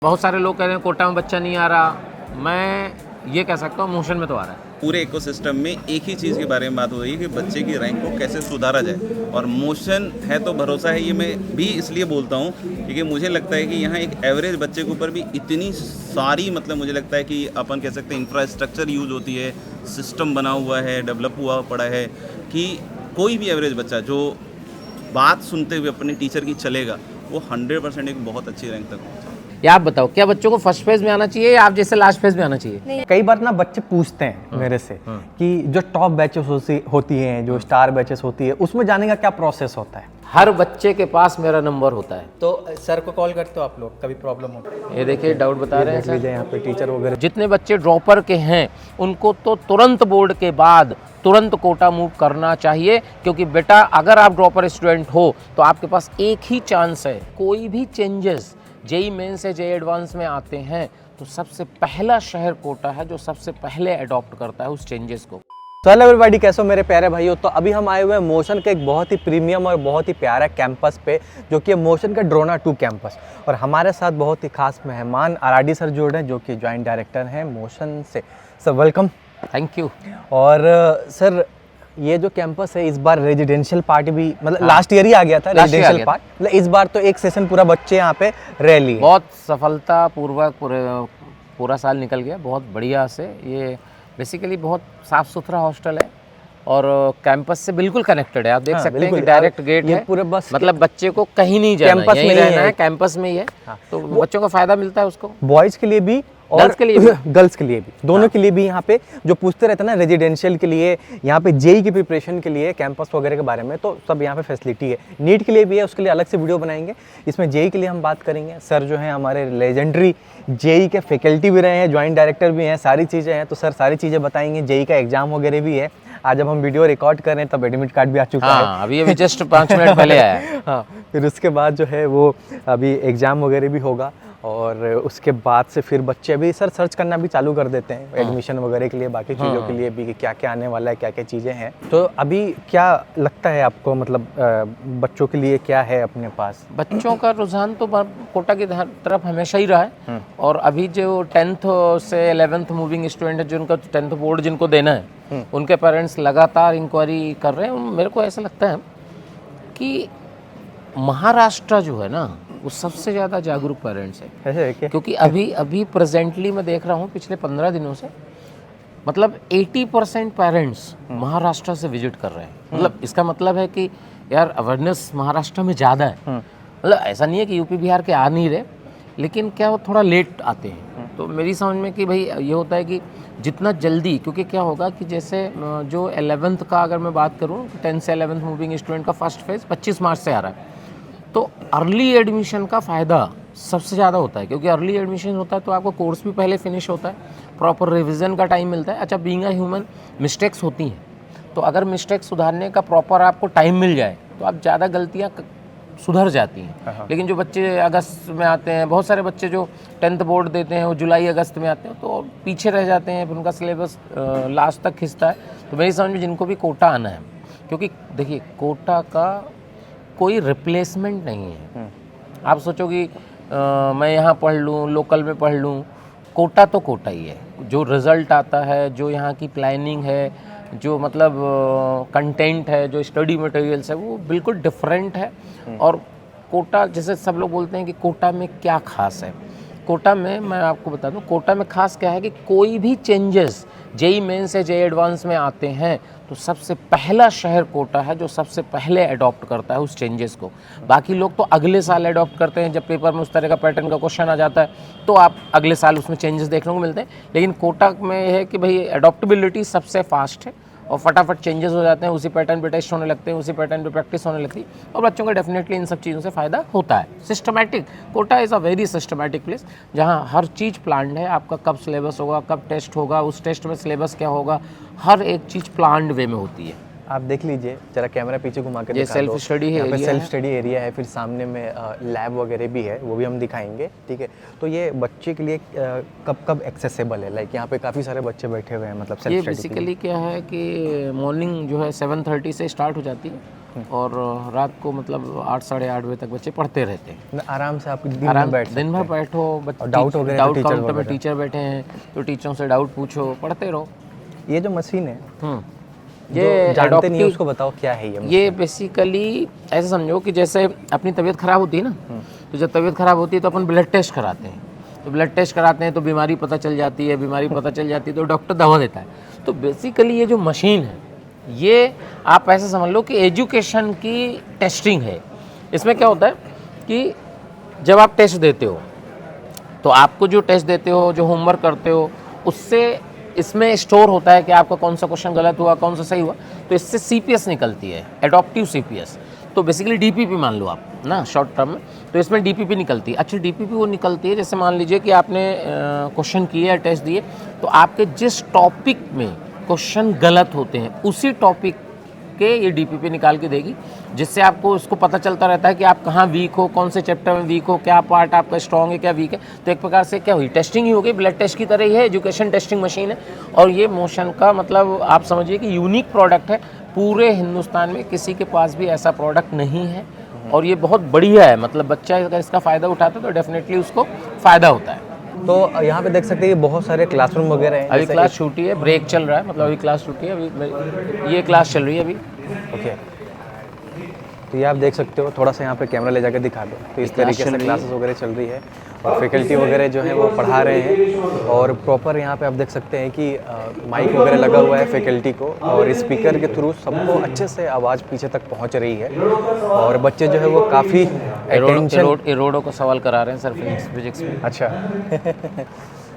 बहुत सारे लोग कह रहे हैं कोटा में बच्चा नहीं आ रहा। मैं ये कह सकता हूँ मोशन में तो आ रहा है। पूरे इकोसिस्टम में एक ही चीज़ के बारे में बात हो रही है कि बच्चे की रैंक को कैसे सुधारा जाए, और मोशन है तो भरोसा है। ये मैं भी इसलिए बोलता हूँ क्योंकि मुझे लगता है कि यहाँ एक एवरेज बच्चे के ऊपर भी इतनी सारी मुझे लगता है कि अपन कह सकते हैं इंफ्रास्ट्रक्चर यूज होती है, सिस्टम बना हुआ है, डेवलप हुआ पड़ा है कि कोई भी एवरेज बच्चा जो बात सुनते हुए अपने टीचर की चलेगा वो 100% एक बहुत अच्छी रैंक तक पहुँचे। या आप बताओ, क्या बच्चों को फर्स्ट फेज में आना चाहिए या आप जैसे लास्ट फेज में आना चाहिए? कई बार ना बच्चे पूछते हैं मेरे से कि जो टॉप बैचेस होती हैं, जो स्टार बैचेस होती है, उसमें जाने का क्या प्रोसेस होता है? हर बच्चे के पास मेरा नंबर होता है। तो सर को कॉल करते हो आप लोग, कभी प्रॉब्लम हो? ये देखिए डाउट बता रहे हैं देख लीजिए यहाँ पे टीचर वगैरह। जितने बच्चे ड्रॉपर के हैं उनको तो तुरंत बोर्ड के बाद तुरंत कोटा मूव करना चाहिए, क्योंकि बेटा अगर आप ड्रॉपर स्टूडेंट हो तो आपके पास एक ही चांस है। कोई भी चेंजेस जेई मेन से जेई एडवांस में आते हैं तो सबसे पहला शहर कोटा है जो सबसे पहले अडॉप्ट करता है उस चेंजेस को। तो हेलो एवरीबॉडी, कैसे हो मेरे प्यारे भाइयों। तो अभी हम आए हुए हैं मोशन के एक बहुत ही प्रीमियम और बहुत ही प्यारा कैंपस पे, जो कि मोशन का ड्रोना 2 कैंपस। और हमारे साथ बहुत ही खास मेहमान आरडी सर जुड़ रहे हैं, जो कि जॉइंट डायरेक्टर हैं मोशन से। Sir welcome. Thank you. और सर ये जो कैंपस है इस बार रेजिडेंशियल पार्ट भी, मतलब लास्ट ईयर ही आ गया था रेजिडेंशियल पार्ट, मतलब इस बार तो एक सेशन पूरा बच्चे यहाँ पे रह लिए। बहुत सफलता पूर्वक पूरा साल निकल गया, बहुत बढ़िया से। ये बेसिकली बहुत साफ सुथरा हॉस्टल है और कैंपस से बिल्कुल कनेक्टेड है। आप देख सकते हैं कि डायरेक्ट गेट है, पूरे बस मतलब बच्चे को कहीं नहीं जाना, कैंपस में रहना है, कैंपस में ही है। तो बच्चों को फायदा मिलता है उसको, बॉयज के लिए भी और गर्ल्स के लिए भी, गर्ल्स के लिए भी, दोनों के लिए भी। यहाँ पे जो पूछते रहते हैं ना रेजिडेंशियल के लिए, यहाँ पे जेई की प्रिपरेशन के लिए कैंपस वगैरह के बारे में, तो सब यहाँ पे फैसिलिटी है। नीट के लिए भी है, उसके लिए अलग से वीडियो बनाएंगे। इसमें जेई के लिए हम बात करेंगे। सर जो है हमारे लेजेंडरी जेई के फैकल्टी भी रहे हैं, ज्वाइंट डायरेक्टर भी हैं, सारी चीज़ें हैं। तो सर सारी चीज़ें बताएंगे। जेई का एग्जाम वगैरह भी है। आज जब हम वीडियो रिकॉर्ड कर रहे हैं तब एडमिट कार्ड भी आ चुका है। अभी जस्ट 5 मिनट पहले आया है। हाँ, फिर उसके बाद जो है वो अभी एग्ज़ाम वगैरह भी होगा, और उसके बाद से फिर बच्चे अभी सर सर्च करना भी चालू कर देते हैं एडमिशन वगैरह के लिए, बाकी चीज़ों के लिए भी, कि क्या क्या आने वाला है, क्या क्या चीज़ें हैं। तो अभी क्या लगता है आपको, मतलब बच्चों के लिए क्या है अपने पास? बच्चों का रुझान तो कोटा की तरफ हमेशा ही रहा है। और अभी जो 10th से 11th मूविंग स्टूडेंट है, जिनका 10th बोर्ड जिनको देना है, उनके पेरेंट्स लगातार इंक्वायरी कर रहे हैं। मेरे को ऐसा लगता है कि महाराष्ट्र जो है ना, वो सबसे ज़्यादा जागरूक पेरेंट्स है। ऐसे है क्या? क्योंकि अभी प्रेजेंटली मैं देख रहा हूँ पिछले 15 दिनों से, मतलब 80% पेरेंट्स महाराष्ट्र से विजिट कर रहे हैं। मतलब इसका मतलब है कि यार अवेयरनेस महाराष्ट्र में ज़्यादा है। मतलब ऐसा नहीं है कि यूपी बिहार के आ नहीं रहे, लेकिन क्या वो थोड़ा लेट आते हैं। तो मेरी समझ में कि भाई ये होता है कि जितना जल्दी, क्योंकि क्या होगा कि जैसे जो 11th का अगर मैं बात करूँ, 10th से 11th मूविंग स्टूडेंट का फर्स्ट फेज़ 25 मार्च से आ रहा है। तो अर्ली एडमिशन का फ़ायदा सबसे ज़्यादा होता है, क्योंकि अर्ली एडमिशन होता है तो आपका कोर्स भी पहले फिनिश होता है, प्रॉपर रिवीजन का टाइम मिलता है। अच्छा, बीइंग अ ह्यूमन मिस्टेक्स होती हैं, तो अगर मिस्टेक्स सुधारने का प्रॉपर आपको टाइम मिल जाए तो आप ज़्यादा गलतियाँ सुधर जाती हैं। लेकिन जो बच्चे अगस्त में आते हैं, बहुत सारे बच्चे जो 10th बोर्ड देते हैं वो जुलाई अगस्त में आते हैं, तो पीछे रह जाते हैं, फिर उनका सिलेबस लास्ट तक खिंचता है। तो मेरी समझ में जिनको भी कोटा आना है, क्योंकि देखिए कोटा का कोई रिप्लेसमेंट नहीं है। आप सोचो कि मैं यहाँ पढ़ लूँ, लोकल में पढ़ लूँ, कोटा तो कोटा ही है। जो रिज़ल्ट आता है, जो यहाँ की प्लानिंग है, जो मतलब कंटेंट है, जो स्टडी मटेरियल्स है, वो बिल्कुल डिफरेंट है। और कोटा, जैसे सब लोग बोलते हैं कि कोटा में क्या खास है, कोटा में मैं आपको बता दूं, कोटा में खास क्या है कि कोई भी चेंजेस जेई मेन से जेई एडवांस में आते हैं तो सबसे पहला शहर कोटा है जो सबसे पहले अडॉप्ट करता है उस चेंजेस को। बाकी लोग तो अगले साल अडॉप्ट करते हैं, जब पेपर में उस तरह का पैटर्न का क्वेश्चन आ जाता है तो आप अगले साल उसमें चेंजेस देखने को मिलते हैं। लेकिन कोटा में है कि भाई अडॉप्टेबिलिटी सबसे फास्ट है और फटाफट चेंजेस हो जाते हैं, उसी पैटर्न पे टेस्ट होने लगते हैं, उसी पैटर्न पे प्रैक्टिस होने लगती है, और बच्चों को डेफिनेटली इन सब चीज़ों से फ़ायदा होता है। Systematic, Kota is a very systematic place, जहाँ हर चीज़ प्लान्ड है। आपका कब सिलेबस होगा, कब टेस्ट होगा, उस टेस्ट में सिलेबस क्या होगा, हर एक चीज़ प्लान्ड वे में होती है। आप देख लीजिए जरा, कैमरा पीछे घुमा के ये सेल्फ स्टडी है, सेल्फ स्टडी एरिया है, फिर सामने में लैब वगैरह भी है, वो भी हम दिखाएंगे। ठीक है, तो ये बच्चे के लिए कब कब एक्सेसिबल है? लाइक यहाँ पे काफ़ी सारे बच्चे बैठे हुए हैं, मतलब ये बेसिकली क्या है कि मॉर्निंग जो है 7:30 से स्टार्ट हो जाती है और रात को मतलब 8 साढ़े 8 बजे तक बच्चे पढ़ते रहते हैं। आराम से आप दिन भर आराम बैठ दिन भर बैठो, डाउट वगैरह तो डाउट टीचर काउंटर में वगैरह। टीचर बैठे हैं तो टीचरों से डाउट पूछो, पढ़ते रहो। ये जो मशीन है, ये जो जानते नहीं है adaptive- उसको बताओ क्या है ये ये बेसिकली ऐसे समझो कि जैसे अपनी तबीयत खराब होती है ना, तो जब तबीयत खराब होती है तो अपन ब्लड टेस्ट कराते हैं, तो ब्लड टेस्ट कराते हैं तो बीमारी पता चल जाती है, बीमारी पता चल जाती है तो डॉक्टर दवा देता है। तो बेसिकली ये जो मशीन है ये आप ऐसे समझ लो कि एजुकेशन की टेस्टिंग है। इसमें क्या होता है कि जब आप टेस्ट देते हो तो आपको जो टेस्ट देते हो, जो होमवर्क करते हो, उससे इसमें स्टोर होता है कि आपका कौन सा क्वेश्चन गलत हुआ, कौन सा सही हुआ। तो इससे सीपीएस निकलती है, एडॉप्टिव सीपीएस। तो बेसिकली डीपीपी मान लो आप ना शॉर्ट टर्म में, तो इसमें डीपीपी निकलती है। अच्छा, डीपीपी वो निकलती है जैसे मान लीजिए कि आपने क्वेश्चन किए या टेस्ट दिए, तो आपके जिस टॉपिक में क्वेश्चन गलत होते हैं उसी टॉपिक के ये डीपीपी निकाल के देगी, जिससे आपको उसको पता चलता रहता है कि आप कहाँ वीक हो, कौन से चैप्टर में वीक हो, क्या पार्ट आपका स्ट्रॉन्ग है, क्या वीक है। तो एक प्रकार से क्या हुई, टेस्टिंग ही हो गई, ब्लड टेस्ट की तरह ही है, एजुकेशन टेस्टिंग मशीन है। और ये मोशन का मतलब आप समझिए कि यूनिक प्रोडक्ट है, पूरे हिंदुस्तान में किसी के पास भी ऐसा प्रोडक्ट नहीं है। और ये बहुत बढ़िया है, मतलब बच्चा अगर इसका फ़ायदा उठाता है तो डेफिनेटली उसको फ़ायदा होता है। तो यहाँ पे देख सकते हैं बहुत सारे क्लासरूम वगैरह हैं। अभी क्लास छूटी है, ब्रेक चल रहा है, मतलब अभी क्लास छूटी है, अभी ये क्लास चल रही है अभी। ओके, तो ये आप देख सकते हो, थोड़ा सा यहाँ पे कैमरा ले जाकर दिखा दो। तो इस तरीके से क्लासेस वगैरह चल रही है और फैकल्टी वगैरह जो है वो पढ़ा रहे हैं। और प्रॉपर यहाँ पे आप देख सकते हैं कि माइक वगैरह लगा हुआ है फैकल्टी को, और स्पीकर के थ्रू सबको अच्छे से आवाज़ पीछे तक पहुँच रही है। और बच्चे जो है वो काफ़ी अटेंशन। इरोडो को सवाल करा रहे हैं सर फिजिक्स में। अच्छा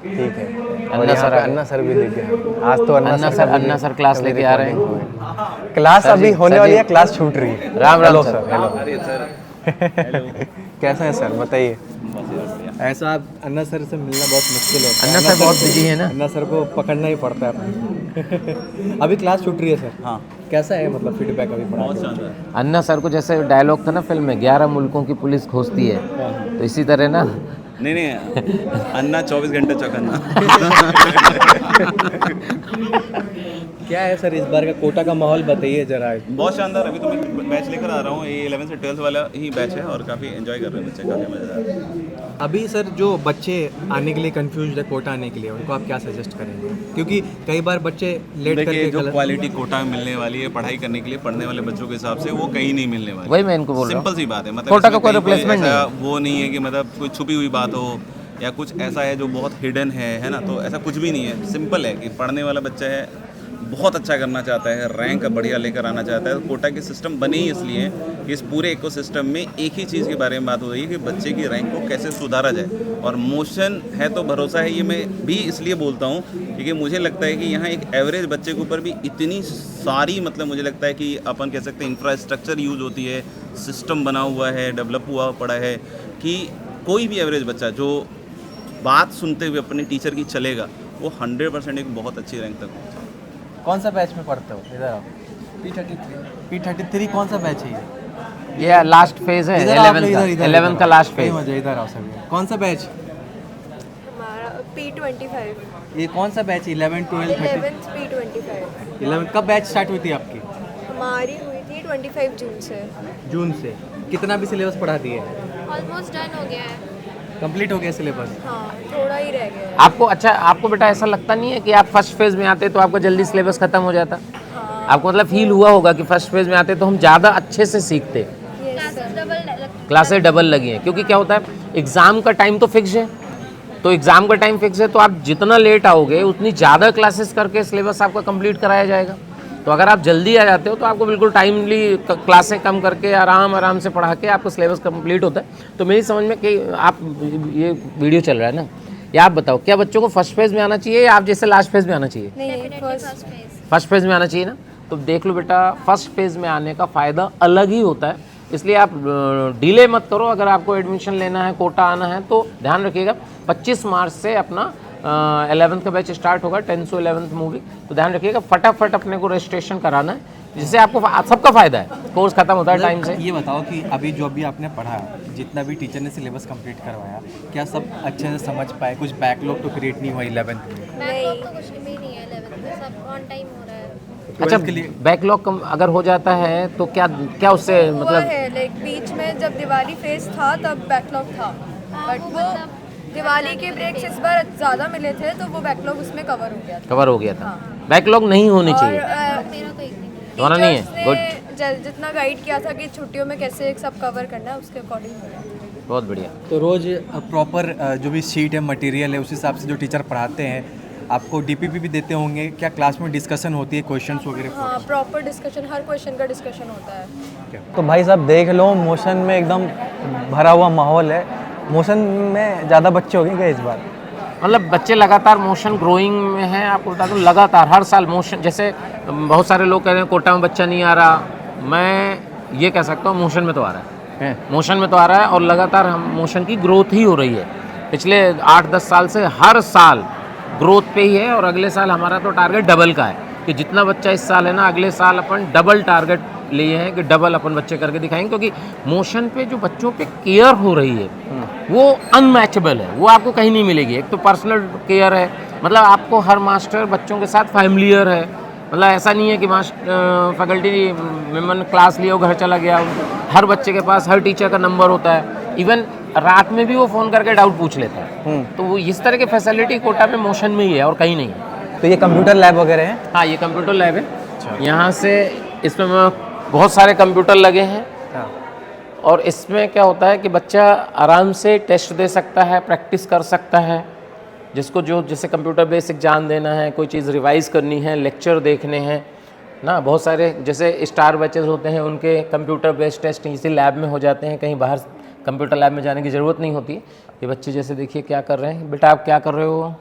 ठीक है। और यहाँ पे अन्ना सर भी दिख गए आज तो। अन्ना सर क्लास लेके आ रहे हैं। क्लास अभी होने वाली है, क्लास छूट रही है। Ram Ram hello sir. Sir. Hello, अरे सर, कैसे हैं सर, बताइए। बस ये बढ़िया। ऐसा आप अन्ना सर से मिलना बहुत मुश्किल होता है। अन्ना सर बहुत बिजी है ना। अन्ना सर को पकड़ना ही पड़ता है। अभी क्लास छूट रही है सर। हाँ, कैसा है मतलब फीडबैक अभी पढ़ा बहुत शानदार। अन्ना सर को जैसे डायलॉग था ना फिल्म में, 11 मुल्कों की पुलिस खोजती है, तो इसी तरह ना नहीं, अन्ना 24 घंटे चौकन्ना। क्या है सर इस बार का कोटा का माहौल बताइए जरा। बहुत शानदार। अभी तो मैं बैच लेकर आ रहा हूँ, ये 11 से 12 वाला ही बैच है और काफ़ी एंजॉय कर रहे हैं बच्चे, काफ़ी मज़ेदार। अभी सर जो बच्चे आने के लिए कंफ्यूज है कोटा आने के लिए, उनको आप क्या सजेस्ट करेंगे? क्योंकि कई बार बच्चे लेट देखिए, करके जो गलत। क्वालिटी कोटा में मिलने वाली है पढ़ाई करने के लिए पढ़ने वाले बच्चों के हिसाब से, वो कहीं नहीं मिलने वाली। वही मैं इनको बोल रहा हूँ। सिंपल सी बात है, मतलब कोटा का इसमें कोई कहीं replacement ऐसा वो नहीं है कि मतलब कोई छुपी हुई बात हो या कुछ ऐसा है जो बहुत हिडन है ना। तो ऐसा कुछ भी नहीं है, सिंपल है कि पढ़ने वाला बच्चा है, बहुत अच्छा करना चाहता है, रैंक बढ़िया लेकर आना चाहता है। कोटा के सिस्टम बने ही इसलिए कि इस पूरे इकोसिस्टम में एक ही चीज़ के बारे में बात हो रही है कि बच्चे की रैंक को कैसे सुधारा जाए। और मोशन है तो भरोसा है, ये मैं भी इसलिए बोलता हूँ क्योंकि मुझे लगता है कि यहाँ एक एवरेज बच्चे के ऊपर भी इतनी सारी, मतलब मुझे लगता है कि अपन कह सकते हैं इंफ्रास्ट्रक्चर यूज़ होती है, सिस्टम बना हुआ है, डेवलप हुआ पड़ा है कि कोई भी एवरेज बच्चा जो बात सुनते हुए अपने टीचर की चलेगा, वो 100% एक बहुत अच्छी रैंक तक पहुँचे। कौन सा बैच में पढ़ते हो? इधर आओ। P33 कौन सा बैच है ये? ये लास्ट फेज है, 11th का लास्ट फेज। मजा, इधर आओ सर। कौन सा बैच? हमारा P25, ये कौन सा बैच? 11, 12, 13, 11th P25 11 कब बैच स्टार्ट हुई थी आपकी? हमारी हुई थी 25 जून से। जून से। कितना भी सिलेबस पढ़ा दिए? ऑलमोस्ट डन हो गया है। कंप्लीट हो गया सिलेबस? हाँ, थोड़ा ही रह गया है। आपको अच्छा, आपको बेटा ऐसा लगता नहीं है कि आप फर्स्ट फेज में आते तो आपका जल्दी सिलेबस खत्म हो जाता? हाँ, आपको मतलब फील हुआ होगा कि फर्स्ट फेज में आते तो हम ज़्यादा अच्छे से सीखते। yes, sir। क्लासेस डबल लगी हैं क्योंकि क्या होता है, एग्ज़ाम का टाइम तो फिक्स है, तो एग्ज़ाम का टाइम फिक्स है तो आप जितना लेट आओगे उतनी ज़्यादा क्लासेस करके सिलेबस आपका कंप्लीट कराया जाएगा। तो अगर आप जल्दी आ जाते हो तो आपको बिल्कुल टाइमली क्लासें कम करके आराम से पढ़ा के आपका सिलेबस कंप्लीट होता है। तो मेरी समझ में कि आप, ये वीडियो चल रहा है ना, या आप बताओ क्या बच्चों को फर्स्ट फेज में आना चाहिए या आप जैसे लास्ट फेज में आना चाहिए? नहीं, फर्स्ट फेज में आना चाहिए ना। तो देख लो बेटा, फर्स्ट फेज में आने का फ़ायदा अलग ही होता है, इसलिए आप डिले मत करो। अगर आपको एडमिशन लेना है, कोटा आना है, तो ध्यान रखिएगा 25 मार्च से अपना 11th का बैच स्टार्ट होगा, 10th to 11th मूवी। तो ध्यान रखिएगा फटाफट अपने को रजिस्ट्रेशन कराना है, जिससे आपको सबका फ़ायदा है। कोर्स खत्म होता है टाइम से। ये बताओ कि अभी जो भी आपने पढ़ा, जितना भी टीचर ने सिलेबस कंप्लीट करवाया, क्या सब अच्छे से समझ पाए? कुछ बैकलॉग तो क्रिएट नहीं हुआ 11th में? नहीं, तो कुछ भी नहीं है 11th में, सब ऑन टाइम हो रहा है। अच्छा, बैकलॉग अगर हो जाता है तो क्या क्या उससे हुआ मतलब है लाइक बीच में जब दिवाली फेस था तब बैकलॉग था, बट वो दिवाली के ब्रेक्स इस बार ज़्यादा मिले थे तो वो बैकलॉग उसमें कवर हो गया था। कवर हो गया था? बैकलॉग नहीं होनी और चाहिए। तुम्हारा नहीं है? टीचर्स गुड, ने जितना गाइड किया था कि छुट्टियों में कैसे सब कवर करना है उसके अकॉर्डिंग हो रहा है। बहुत बढ़िया। तो रोज़ प्रॉपर जो भी शीट है, मटेरियल है, उस हिसाब से जो टीचर पढ़ाते हैं आपको डीपीपी भी देते होंगे क्या? क्लास में डिस्कशन होती है क्वेश्चंस वगैरह? हाँ, प्रॉपर डिस्कशन, हर क्वेश्चन का डिस्कशन होता है। तो भाई साहब देख लो, मोशन में एकदम भरा हुआ माहौल है। मोशन में ज़्यादा बच्चे हो गए क्या इस बार? मतलब बच्चे लगातार मोशन ग्रोइंग में हैं। आपको बता दूं लगातार हर साल मोशन, जैसे बहुत सारे लोग कह रहे हैं कोटा में बच्चा नहीं आ रहा, मैं ये कह सकता हूँ मोशन में तो आ रहा है, मोशन में तो आ रहा है और लगातार हम मोशन की ग्रोथ ही हो रही है। पिछले 8-10 साल से हर साल ग्रोथ पे ही है और अगले साल हमारा तो टारगेट डबल का है कि जितना बच्चा इस साल है ना, अगले साल अपन डबल टारगेट लिए हैं कि डबल अपन बच्चे करके दिखाएंगे, क्योंकि मोशन पे जो बच्चों पे केयर हो रही है वो अनमैचेबल है, वो आपको कहीं नहीं मिलेगी। एक तो पर्सनल केयर है, मतलब आपको हर मास्टर बच्चों के साथ फैमिलियर है, मतलब ऐसा नहीं है कि फैकल्टी मेंबर ने क्लास लिया घर चला गया। हर बच्चे के पास हर टीचर का नंबर होता है, इवन रात में भी वो फ़ोन करके डाउट पूछ लेता है। तो वो इस तरह की फैसिलिटी कोटा में मोशन में ही है और कहीं नहीं है। तो ये कंप्यूटर लैब वगैरह है? हाँ, ये कंप्यूटर लैब है। यहाँ से इसमें बहुत सारे कंप्यूटर लगे हैं और इसमें क्या होता है कि बच्चा आराम से टेस्ट दे सकता है, प्रैक्टिस कर सकता है। जिसको जो जैसे कंप्यूटर बेसिक जान देना है, कोई चीज़ रिवाइज़ करनी है, लेक्चर देखने हैं ना, बहुत सारे जैसे स्टार बैचेस होते हैं उनके कंप्यूटर बेस्ड टेस्ट इसी लैब में हो जाते हैं, कहीं बाहर कंप्यूटर लैब में जाने की ज़रूरत नहीं होती है। ये बच्चे जैसे देखिए क्या कर रहे हैं। बेटा आप क्या कर रहे हो?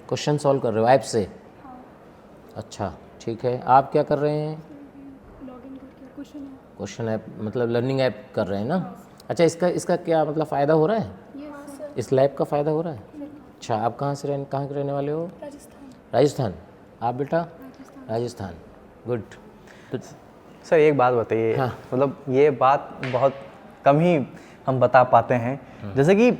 क्वेश्चन सॉल्व कर रहे हो ऐप से? अच्छा ठीक है। आप क्या कर रहे हैं? क्वेश्चन ऐप मतलब लर्निंग ऐप कर रहे हैं ना। अच्छा, इसका क्या मतलब फ़ायदा हो रहा है? इस लैब का फ़ायदा हो रहा है? अच्छा, आप कहाँ के रहने वाले हो? राजस्थान। आप बेटा? राजस्थान। गुड। तो सर एक बात बताइए, हाँ। मतलब ये बात बहुत कम ही हम बता पाते हैं, जैसे कि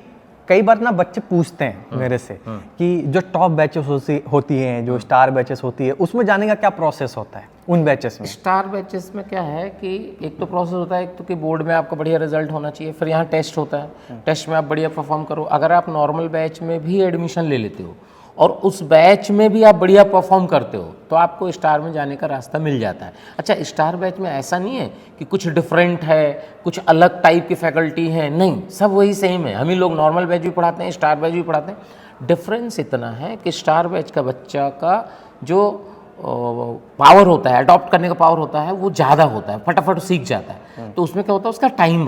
कई बार ना बच्चे पूछते हैं मेरे से कि जो टॉप बैचेस होती हैं, जो स्टार बैचेस होती है, उसमें जाने का क्या प्रोसेस होता है उन बैचेस में? स्टार बैचेस में क्या है कि एक तो प्रोसेस होता है, एक तो कि बोर्ड में आपका बढ़िया रिजल्ट होना चाहिए, फिर यहाँ टेस्ट होता है, टेस्ट में आप बढ़िया परफॉर्म करो। अगर आप नॉर्मल बैच में भी एडमिशन ले लेते हो और उस बैच में भी आप बढ़िया परफॉर्म करते हो तो आपको स्टार में जाने का रास्ता मिल जाता है। अच्छा, स्टार बैच में ऐसा नहीं है कि कुछ डिफरेंट है, कुछ अलग टाइप की फैकल्टी है, नहीं, सब वही सेम है। हम ही लोग नॉर्मल बैच भी पढ़ाते हैं, स्टार बैच भी पढ़ाते हैं। डिफरेंस इतना है कि स्टार बैच का बच्चा का जो पावर होता है, अडॉप्ट करने का पावर होता है, वो ज़्यादा होता है, फटाफट सीख जाता है। तो उसमें क्या होता है, उसका टाइम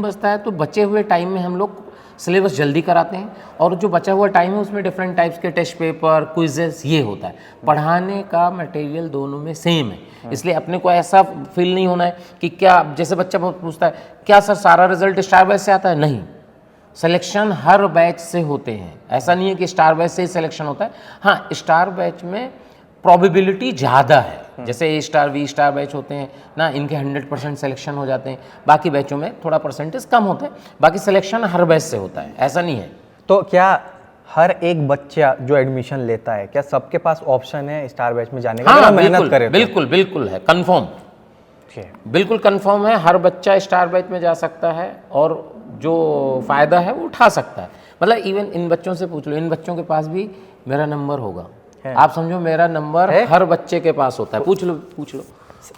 बचता है, तो बचे हुए टाइम में हम लोग सिलेबस जल्दी कराते हैं और जो बचा हुआ टाइम है उसमें डिफरेंट टाइप्स के टेस्ट पेपर, क्विजेस, ये होता है। पढ़ाने का मटेरियल दोनों में सेम है, इसलिए अपने को ऐसा फील नहीं होना है कि क्या, जैसे बच्चा बहुत पूछता है क्या सर सारा रिजल्ट स्टार बैच से आता है? नहीं, सिलेक्शन हर बैच से होते हैं। ऐसा नहीं है कि स्टार बैच से ही सिलेक्शन होता है। हाँ, स्टार बैच में प्रोबेबिलिटी ज़्यादा है, जैसे ए स्टार, वी स्टार बैच होते हैं ना, इनके 100% सिलेक्शन हो जाते हैं। बाकी बैचों में थोड़ा परसेंटेज कम होता है, बाकी सिलेक्शन हर बैच से होता है, ऐसा नहीं है। तो क्या हर एक बच्चा जो एडमिशन लेता है, क्या सबके पास ऑप्शन है स्टार बैच में जाने का? हाँ, अगर मेहनत करे तो? बिल्कुल है, कंफर्म, बिल्कुल कंफर्म है। हर बच्चा स्टार बैच में जा सकता है और जो फ़ायदा है वो उठा सकता है। मतलब इवन इन बच्चों से पूछ लो, इन बच्चों के पास भी मेरा नंबर होगा। आप समझो मेरा नंबर हर बच्चे के पास होता है, पूछ लो,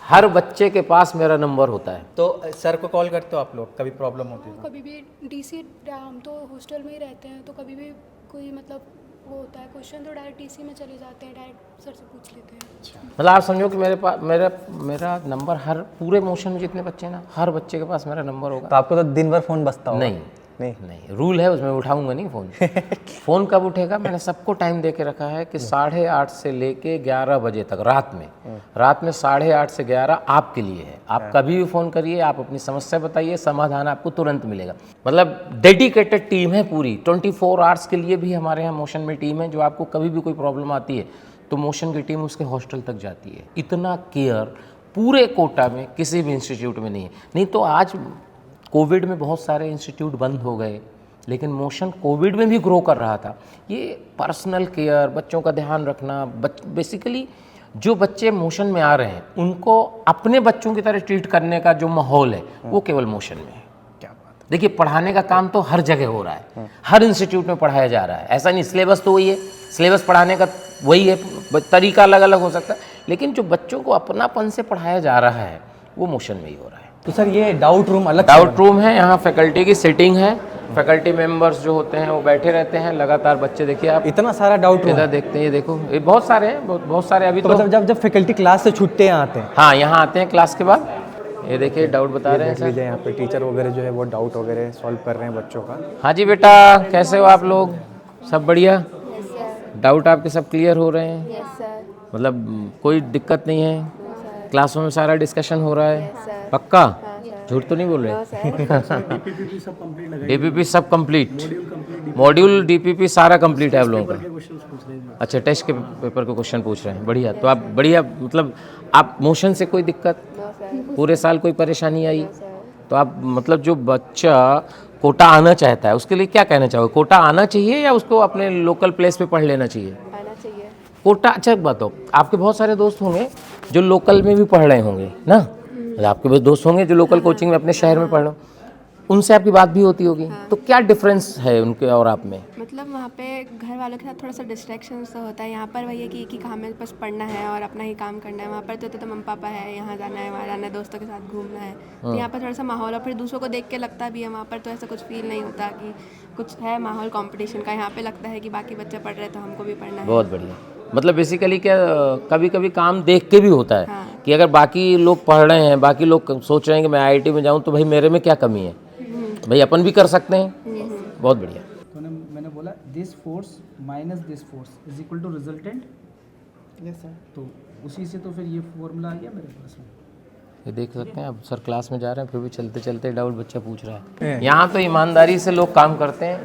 हर बच्चे के पास मेरा नंबर होता है। तो सर को कॉल करते हो आप लोग, कभी प्रॉब्लम होती है? कभी भी डीसी, हम तो हॉस्टल में ही रहते हैं, तो कभी भी कोई मतलब वो होता है क्वेश्चन तो डायरेक्ट डीसी में चले जाते हैं, डायरेक्ट सर से पूछ लेते हैं। मतलब आप समझो कि मेरे पास मेरा नंबर हर पूरे मोशन में जितने बच्चे हैं ना, हर बच्चे के पास मेरा नंबर होगा। तो आपको तो दिन भर फोन बजता होगा? नहीं, रूल है उसमें, उठाऊंगा नहीं फ़ोन। फ़ोन कब उठेगा? मैंने सबको टाइम दे के रखा है कि 8:30 से लेके 11 बजे तक रात में 8:30 से 11 आपके लिए है। आप कभी भी फ़ोन करिए, आप अपनी समस्या बताइए, समाधान आपको तुरंत मिलेगा। मतलब डेडिकेटेड टीम है पूरी, 24 आवर्स के लिए भी हमारे यहाँ मोशन में टीम है। जो आपको कभी भी कोई प्रॉब्लम आती है तो मोशन की टीम उसके हॉस्टल तक जाती है। इतना केयर पूरे कोटा में किसी भी इंस्टीट्यूट में नहीं है। नहीं तो आज कोविड में बहुत सारे इंस्टीट्यूट बंद हो गए, लेकिन मोशन कोविड में भी ग्रो कर रहा था। ये पर्सनल केयर, बच्चों का ध्यान रखना, बेसिकली जो बच्चे मोशन में आ रहे हैं उनको अपने बच्चों की तरह ट्रीट करने का जो माहौल है वो केवल मोशन में है। क्या बात देखिए पढ़ाने का काम तो हर जगह हो रहा है, हर इंस्टीट्यूट में पढ़ाया जा रहा है। ऐसा नहीं, सिलेबस तो वही है, सिलेबस पढ़ाने का वही है, तरीका अलग अलग हो सकता है, लेकिन जो बच्चों को अपनापन से पढ़ाया जा रहा है वो मोशन में ही हो रहा है। तो सर ये डाउट रूम अलग से डाउट रूम है, यहाँ फैकल्टी की सिटिंग है, फैकल्टी मेंबर्स जो होते हैं वो बैठे रहते हैं लगातार। बच्चे देखिए आप इतना सारा डाउट रूम इधर देखते हैं, ये देखो ये बहुत सारे हैं, बहुत सारे अभी तो तो मतलब जब फैकल्टी क्लास से छूटते हैं आते हैं, हाँ यहाँ आते हैं क्लास के बाद। ये देखिए डाउट बता रहे हैं देख सर। लीजिए यहाँ पे टीचर वगैरह जो है वो डाउट वगैरह सॉल्व कर रहे हैं बच्चों का। हाँ जी बेटा, कैसे हो आप लोग? सब बढ़िया? डाउट आपके सब क्लियर हो रहे हैं? मतलब कोई दिक्कत नहीं है? क्लासों में सारा डिस्कशन हो रहा है? पक्का? झूठ तो नहीं बोल रहे? डीपीपी सब कंप्लीट, मॉड्यूल डीपीपी सारा कंप्लीट है आप लोगों का? अच्छा, टेस्ट के पेपर के क्वेश्चन पूछ रहे हैं, बढ़िया। तो आप बढ़िया, मतलब आप मोशन से कोई दिक्कत, पूरे साल कोई परेशानी आई? तो आप मतलब जो बच्चा कोटा आना चाहता है उसके लिए क्या कहना चाहोगे? कोटा आना चाहिए या उसको अपने लोकल प्लेस पे पढ़ लेना चाहिए? आना चाहिए। कोटा, अच्छा एक बात हो, आपके बहुत सारे दोस्त होंगे जो लोकल में भी पढ़ रहे होंगे ना, मतलब आपके बहुत दोस्त होंगे जो लोकल कोचिंग में अपने शहर में पढ़ रहे हो, उनसे आपकी बात भी होती होगी, तो क्या डिफरेंस है उनके और आप में? मतलब वहाँ पे घर वालों के साथ थोड़ा सा डिस्ट्रैक्शन सा होता है। यहाँ पर वही है कि एक ही काम है, बस पढ़ना है और अपना ही काम करना है। वहाँ पर तो मम्मी पापा है, यहाँ जाना है, वहाँ जाना है, दोस्तों के साथ घूमना है। तो यहाँ पर थोड़ा सा माहौल, और फिर दूसरों को देख के लगता भी है, वहाँ पर तो ऐसा कुछ फील नहीं होता कि कुछ है माहौल कंपटीशन का। यहाँ पे लगता है कि बाकी बच्चे पढ़ रहे हैं तो हमको भी पढ़ना है। बहुत बढ़िया। मतलब बेसिकली क्या, कभी कभी काम देख के भी होता है कि अगर बाकी लोग पढ़ रहे हैं, बाकी लोग सोच रहे हैं कि मैं IIT में जाऊँ, तो भाई मेरे में क्या कमी है, भाई अपन भी कर सकते हैं। बहुत बढ़िया। तो मैंने बोला this force minus this force is equal to resultant. Yes sir. तो उसी से तो फिर ये फॉर्मूला आ गया मेरे पास में। ये देख सकते हैं, अब सर क्लास में जा रहे हैं फिर भी चलते चलते डाउट बच्चा पूछ रहा है। यहाँ तो ईमानदारी से लोग काम करते हैं,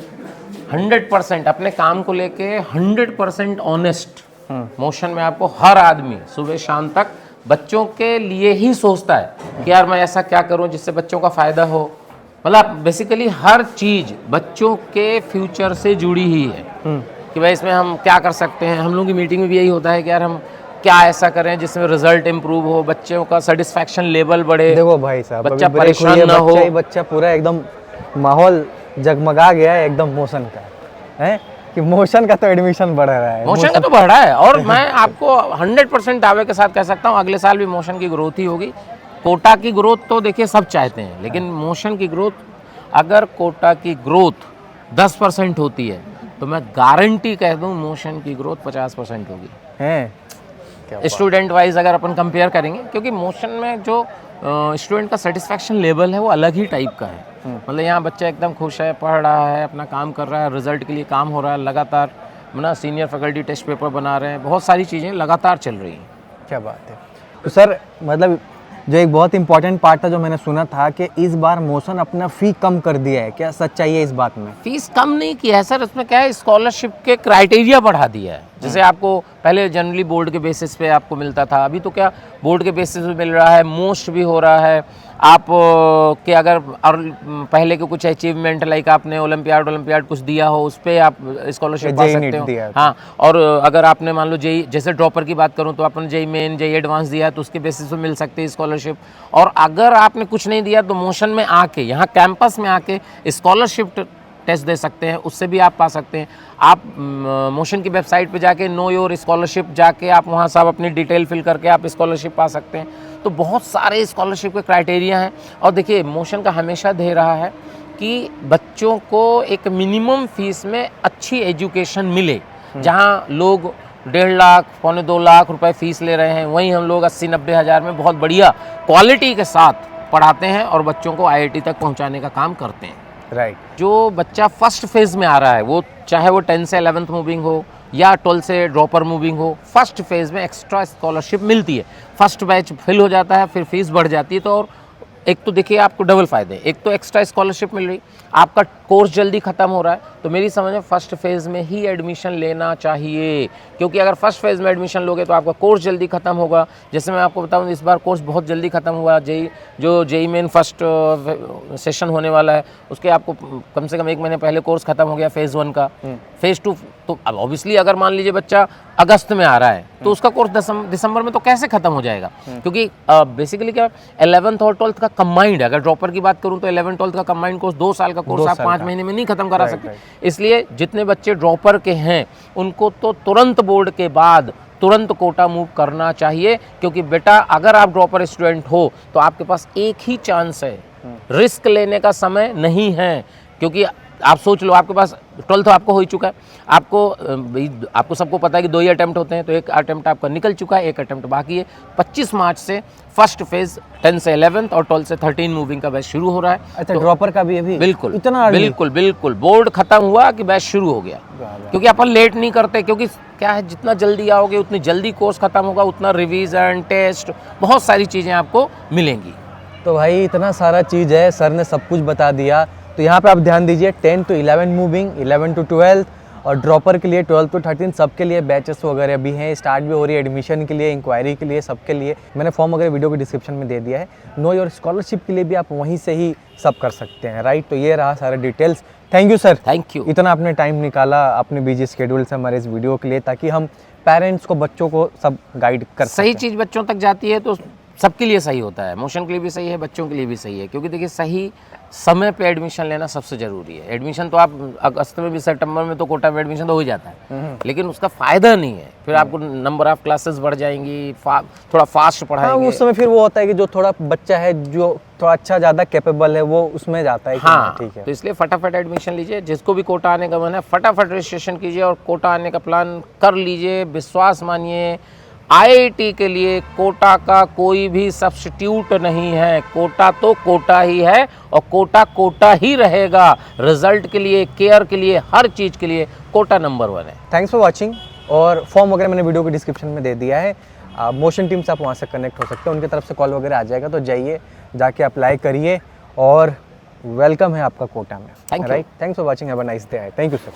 100% अपने काम को लेके 100% ऑनेस्ट। मोशन में आपको हर आदमी सुबह शाम तक बच्चों के लिए ही सोचता है कि यार मैं ऐसा क्या करूं जिससे बच्चों का फ़ायदा हो। मतलब बेसिकली हर चीज़ बच्चों के फ्यूचर से जुड़ी ही है कि भाई इसमें हम क्या कर सकते हैं। हम लोगों की मीटिंग में भी यही होता है कि यार हम क्या ऐसा करें जिसमें रिजल्ट इम्प्रूव हो, बच्चों का सेटिस्फैक्शन लेवल बढ़े, देखो भाई साहब, बच्चा अभी break हुई परेशान है, ना हो। बच्चा पूरा एकदम माहौल जगमगा गया है एकदम मोशन का, है कि मोशन का तो एडमिशन बढ़ रहा है। मोशन का तो बढ़ रहा है, और मैं आपको 100% दावे के साथ कह सकता हूँ अगले साल भी मोशन की ग्रोथ ही होगी। कोटा की ग्रोथ तो देखिए सब चाहते हैं, लेकिन मोशन की ग्रोथ, अगर कोटा की ग्रोथ 10% होती है तो मैं गारंटी कह दूं मोशन की ग्रोथ 50% होगी। हैं स्टूडेंट वाइज अगर अपन कंपेयर करेंगे, क्योंकि मोशन में जो स्टूडेंट का सेटिस्फैक्शन लेवल है वो अलग ही टाइप का है। मतलब यहाँ बच्चा एकदम खुश है, पढ़ रहा है, अपना काम कर रहा है, रिजल्ट के लिए काम हो रहा है लगातार, ना सीनियर फैकल्टी टेस्ट पेपर बना रहे हैं, बहुत सारी चीज़ें लगातार चल रही हैं। क्या बात है। तो सर मतलब जो एक बहुत इंपॉर्टेंट पार्ट था जो मैंने सुना था कि इस बार मोशन अपना फ़ी कम कर दिया है, क्या सच्चाई है इस बात में? फीस कम नहीं किया है सर, उसमें क्या है, स्कॉलरशिप के क्राइटेरिया बढ़ा दिया है। जैसे आपको पहले जनरली बोर्ड के बेसिस पे आपको मिलता था, अभी तो क्या बोर्ड के बेसिस पे मिल रहा है, मोस्ट भी हो रहा है। आप के अगर और पहले के कुछ अचीवमेंट लाइक आपने ओलंपियाड कुछ दिया हो, उस पर आप स्कॉलरशिप पा सकते हो। हाँ, और अगर आपने मान लो जेई, जैसे ड्रॉपर की बात करूँ तो आपने जेई मेन, जेई एडवांस दिया तो उसके बेसिस पे मिल सकती है स्कॉलरशिप। और अगर आपने कुछ नहीं दिया तो मोशन में आके, यहाँ कैंपस में आके स्कॉलरशिप टेस्ट दे सकते हैं, उससे भी आप पा सकते हैं। आप मोशन की वेबसाइट पे जाके नो योर स्कॉलरशिप जाके आप वहाँ सब अपनी डिटेल फिल करके आप स्कॉलरशिप पा सकते हैं। तो बहुत सारे स्कॉलरशिप के क्राइटेरिया हैं। और देखिए मोशन का हमेशा ध्येय रहा है कि बच्चों को एक मिनिमम फीस में अच्छी एजुकेशन मिले। जहाँ लोग 1.5 लाख, 2.25 लाख रुपए फीस ले रहे हैं, वहीं हम लोग 80-90 हज़ार में बहुत बढ़िया क्वालिटी के साथ पढ़ाते हैं और बच्चों को IIT तक पहुँचाने का काम करते हैं। राइट। जो बच्चा फर्स्ट फेज़ में आ रहा है, वो चाहे वो 10 से 11th मूविंग हो या 12 से ड्रॉपर मूविंग हो, फर्स्ट फेज़ में एक्स्ट्रा स्कॉलरशिप मिलती है। फर्स्ट बैच फिल हो जाता है, फिर फीस बढ़ जाती है। तो और एक तो देखिए आपको डबल फ़ायदे, एक तो एक्स्ट्रा स्कॉलरशिप मिल रही, आपका कोर्स जल्दी ख़त्म हो रहा है, तो मेरी समझ में फर्स्ट फेज़ में ही एडमिशन लेना चाहिए, क्योंकि अगर फर्स्ट फेज़ में एडमिशन लोगे तो आपका कोर्स जल्दी ख़त्म होगा। जैसे मैं आपको बताऊं, इस बार कोर्स बहुत जल्दी ख़त्म हुआ। जेई मेन फर्स्ट सेशन होने वाला है, उसके आपको कम से कम 1 महीने पहले कोर्स ख़त्म हो गया फेज़ 1 का। फेज़ 2 तो अब ऑब्वियसली अगर मान लीजिए बच्चा अगस्त में आ रहा है तो उसका कोर्स दिसंबर में तो कैसे ख़त्म हो जाएगा, क्योंकि बेसिकली क्या 11th और 12th का कंबाइंड है। अगर ड्रॉपर की बात करूं तो 11th 12th का कंबाइंड कोर्स 2 साल का कोर्स आप 5 महीने में नहीं खत्म करा सकते। इसलिए जितने बच्चे ड्रॉपर के हैं उनको तो तुरंत बोर्ड के बाद तुरंत कोटा मूव करना चाहिए, क्योंकि बेटा अगर आप ड्रॉपर स्टूडेंट हो तो आपके पास एक ही चांस है, रिस्क लेने का समय नहीं है। क्योंकि आप सोच लो, आपके पास 12th आपको हो ही चुका है, आपको सबको पता है कि 2 ही अटेम्प्ट होते हैं, तो एक अटेम्प्ट आपका निकल चुका है, एक अटेम्प्ट बाकी है। 25 मार्च से फर्स्ट फेज 10 से 11th और 12 से 13 मूविंग का बैच शुरू हो रहा है। अच्छा, ड्रॉपर का भी अभी बिल्कुल इतना early? बिल्कुल बोर्ड खत्म हुआ कि बैच शुरू हो गया, क्योंकि अपन लेट नहीं करते, क्योंकि क्या है जितना जल्दी आओगे उतनी जल्दी कोर्स खत्म होगा, उतना रिवीजन टेस्ट बहुत सारी चीज़ें आपको मिलेंगी। तो भाई इतना सारा चीज़ है, सर ने सब कुछ बता दिया। तो यहाँ पे आप ध्यान दीजिए 10 to 11 मूविंग, 11 to 12 और ड्रॉपर के लिए 12 to 13 सबके लिए बैचेस वगैरह भी हैं, स्टार्ट भी हो रही है एडमिशन के लिए, इंक्वायरी के लिए, सबके लिए। मैंने फॉर्म वगैरह वीडियो के डिस्क्रिप्शन में दे दिया है। नो योर स्कॉलरशिप के लिए भी आप वहीं से ही सब कर सकते हैं, राइट। तो ये रहा सारे details. Thank you sir, thank you. इतना आपने टाइम निकाला अपने बिजी स्केड्यूल से हमारे इस वीडियो के लिए, ताकि हम पेरेंट्स को, बच्चों को सब गाइड कर सकें। सही चीज़ बच्चों तक जाती है तो सबके लिए सही होता है, मोशन के लिए भी सही है, बच्चों के लिए भी सही है। क्योंकि देखिए सही समय पे एडमिशन लेना सबसे ज़रूरी है। एडमिशन तो आप अगस्त में भी, सितंबर में तो कोटा में एडमिशन तो हो ही जाता है, लेकिन उसका फ़ायदा नहीं है। फिर आपको नंबर ऑफ़ क्लासेस बढ़ जाएंगी, थोड़ा फास्ट पढ़ाएंगे। हाँ, उस समय फिर वो होता है कि जो थोड़ा बच्चा है जो थोड़ा अच्छा ज़्यादा कैपेबल है वो उसमें जाता है। हाँ, ठीक है। तो इसलिए फटाफट एडमिशन लीजिए। जिसको भी कोटा आने का मन है फटाफट रजिस्ट्रेशन कीजिए और कोटा आने का प्लान कर लीजिए। विश्वास मानिए, आईआईटी के लिए कोटा का कोई भी सब्स्टिट्यूट नहीं है। कोटा तो कोटा ही है और कोटा कोटा ही रहेगा। रिजल्ट के लिए, केयर के लिए, हर चीज़ के लिए कोटा नंबर 1 है। Thanks for watching. और फॉर्म वगैरह मैंने वीडियो के डिस्क्रिप्शन में दे दिया है। मोशन टीम से आप वहाँ से कनेक्ट हो सकते हैं, उनकी तरफ से कॉल वगैरह आ जाएगा। तो जाइए, जाके अप्लाई करिए और वेलकम है आपका कोटा में। Thank you. Right, thanks for watching, have a nice day. Thank you sir.